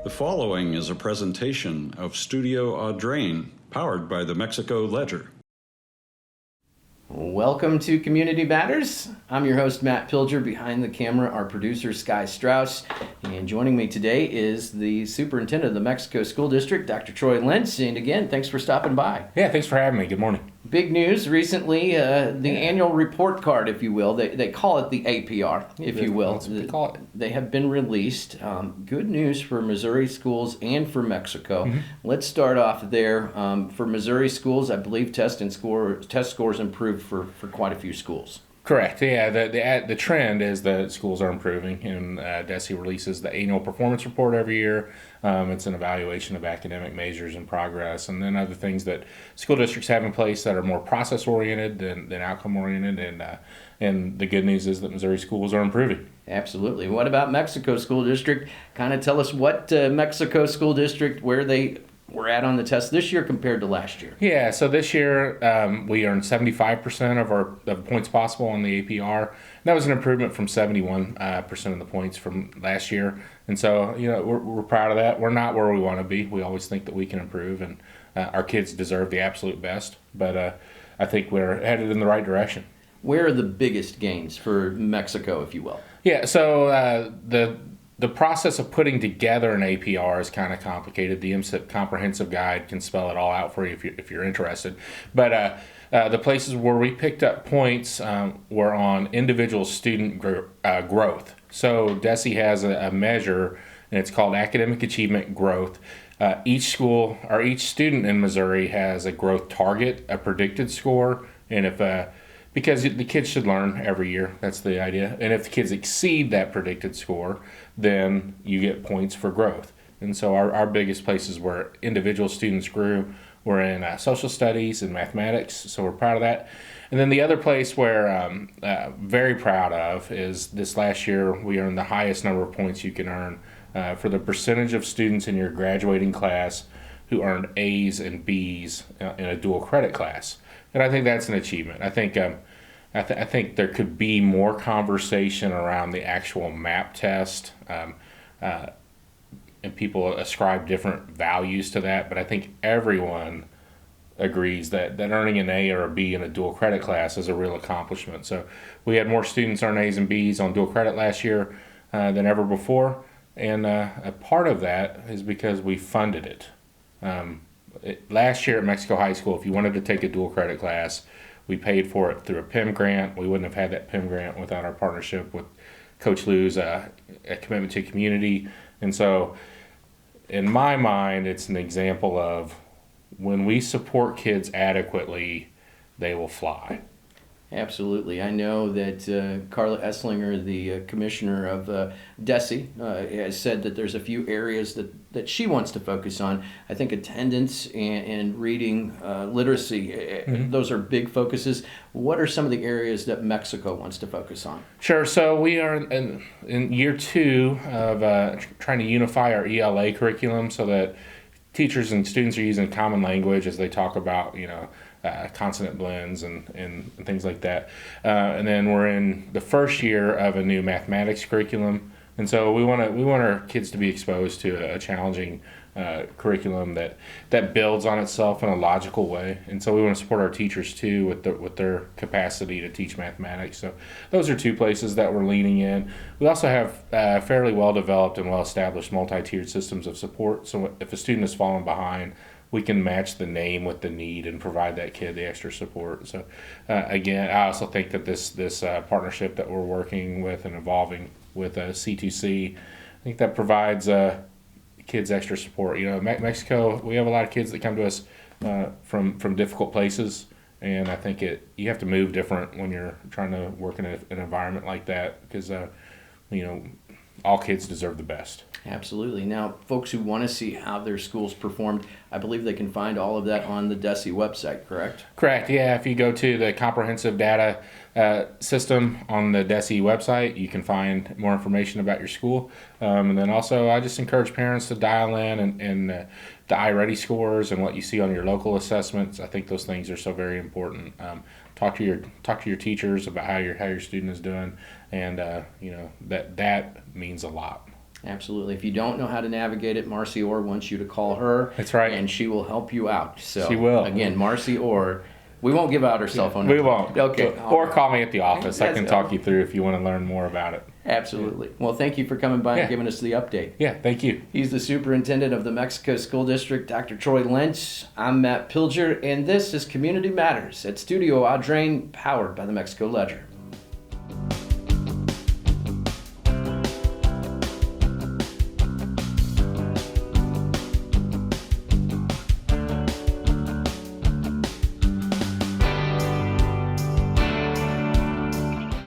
The following is a presentation of Studio Audrain, powered by the Mexico Ledger. Welcome to Community Matters. I'm your host, Matt Pilger. Behind the camera, our producer, Sky Strauss. And joining me today is the Superintendent of the Mexico School District, Dr. Troy Lentz. And again, thanks for stopping by. Yeah, thanks for having me. Good morning. Big news recently, the annual report card, if you will. They call it the APR, if you will. That's what they call it. They have been released. Good news for Missouri schools and for Mexico. Mm-hmm. Let's start off there. For Missouri schools, I believe test scores improved for quite a few schools. Correct. Yeah, the trend is that schools are improving, and DESE releases the annual performance report every year. It's an evaluation of academic measures and progress, and then other things that school districts have in place that are more process-oriented than outcome-oriented, and the good news is that Missouri schools are improving. Absolutely. What about Mexico School District? Kind of tell us what Mexico School District, where they were at on the test this year compared to last year. Yeah, so this year we earned 75% of the points possible on the APR. That was an improvement from 71% of the points from last year. And so, we're proud of that. We're not where we want to be. We always think that we can improve, and our kids deserve the absolute best. But I think we're headed in the right direction. Where are the biggest gains for Mexico, if you will? Yeah, so the process of putting together an APR is kind of complicated. The MSIP comprehensive guide can spell it all out for you if you're interested. But the places where we picked up points were on individual student growth. So DESE has a measure, and it's called academic achievement growth. Each school or each student in Missouri has a growth target, a predicted score, and because the kids should learn every year. That's the idea. And if the kids exceed that predicted score, then you get points for growth. And so our biggest places where individual students grew were in social studies and mathematics. So we're proud of that. And then the other place where very proud of is this last year we earned the highest number of points you can earn for the percentage of students in your graduating class who earned A's and B's in a dual credit class. And I think that's an achievement. I think there could be more conversation around the actual MAP test, and people ascribe different values to that. But I think everyone agrees that earning an A or a B in a dual credit class is a real accomplishment. So we had more students earn A's and B's on dual credit last year than ever before, and a part of that is because we funded it. Last year at Mexico High School, if you wanted to take a dual credit class, we paid for it through a PIM grant. We wouldn't have had that PIM grant without our partnership with Coach Lou's a commitment to community. And so in my mind, it's an example of when we support kids adequately, they will fly. Absolutely. I know that Carla Esslinger, the commissioner of DESE, has said that there's a few areas that she wants to focus on. I think attendance and reading literacy, those are big focuses. What are some of the areas that Mexico wants to focus on? Sure. So we are in year 2 of trying to unify our ELA curriculum so that teachers and students are using common language as they talk about, consonant blends and things like that. And then we're in the first year of a new mathematics curriculum. And so we want our kids to be exposed to a challenging curriculum that builds on itself in a logical way. And so we want to support our teachers too with their capacity to teach mathematics. So those are 2 places that we're leaning in. We also have fairly well developed and well established multi-tiered systems of support. So if a student has fallen behind, we can match the name with the need and provide that kid the extra support. So again, I also think that this partnership that we're working with and evolving with C2C, I think that provides kids extra support. Mexico, we have a lot of kids that come to us from difficult places, and I think you have to move different when you're trying to work in an environment like that because all kids deserve the best. Absolutely. Now, folks who want to see how their schools performed, I believe they can find all of that on the DESE website, correct? Correct, yeah. If you go to the comprehensive data system on the DESE website, you can find more information about your school. And then also, I just encourage parents to dial in and the iReady scores and what you see on your local assessments. I think those things are so very important. Talk to your teachers about how your student is doing, and that means a lot. Absolutely. If you don't know how to navigate it, Marcy Orr wants you to call her. That's right. And she will help you out. So She will. Again, Marcy Orr. We won't give out her cell phone number. We won't. Okay. Or call me at the office. I can That's- talk you through if you want to learn more about it. Absolutely. Well, thank you for coming by Yeah. and giving us the update. Yeah, thank you. He's the superintendent of the Mexico School District, Dr. Troy Lentz. I'm Matt Pilger, and this is Community Matters at Studio Audrain, powered by the Mexico Ledger.